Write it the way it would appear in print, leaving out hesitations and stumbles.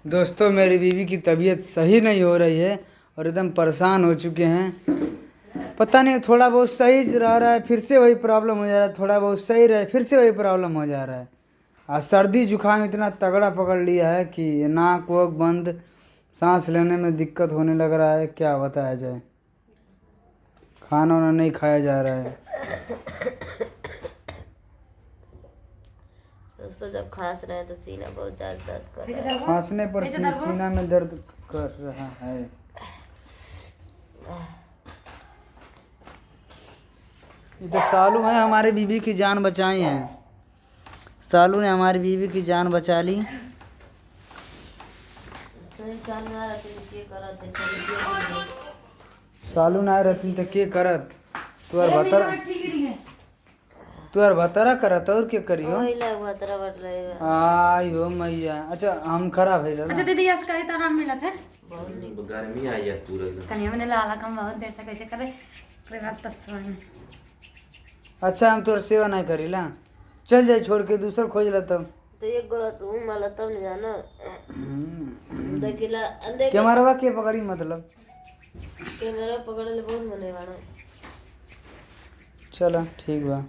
दोस्तों मेरी बीवी की तबीयत सही नहीं हो रही है और एकदम परेशान हो चुके हैं। पता नहीं थोड़ा बहुत सही रह रहा है फिर से वही प्रॉब्लम हो जा रहा है, थोड़ा बहुत सही रहे फिर से वही प्रॉब्लम हो जा रहा है। आज सर्दी जुकाम इतना तगड़ा पकड़ लिया है कि नाक वाक बंद, सांस लेने में दिक्कत होने लग रहा है, क्या बताया जाए। खाना वाना नहीं खाया जा रहा है। दोस्तों जब खांस रहे हैं तो सीना बहुत ज्यादा दर्द कर रहा है। खांसने पर सीना में दर्द कर रहा है। ये तो सालू है हमारी बीवी की जान बचाई है। सालू ने हमारी बीवी की जान बचा ली। सालू ना रहती तो के करत तुअर भतरा करत और के करियो। आयो मैया। अच्छा हम खराब है अच्छा दीदी आज कहीं तो आराम मिला था। गर्मी आई है पूरे कन्या मैंने लाला कम बहुत देर तक ऐसे करे बात तब समझ में। अच्छा हम तोर सेवा नहीं करीला, चल जाए छोड़ के दूसर खोज ला तब। तो एक गोड़ा तू माला तब नहीं जाना देखिला कैमरा के पकड़ी मतलब कैमरा पकड़ ले बहुत मने वाला। चलो ठीक बा।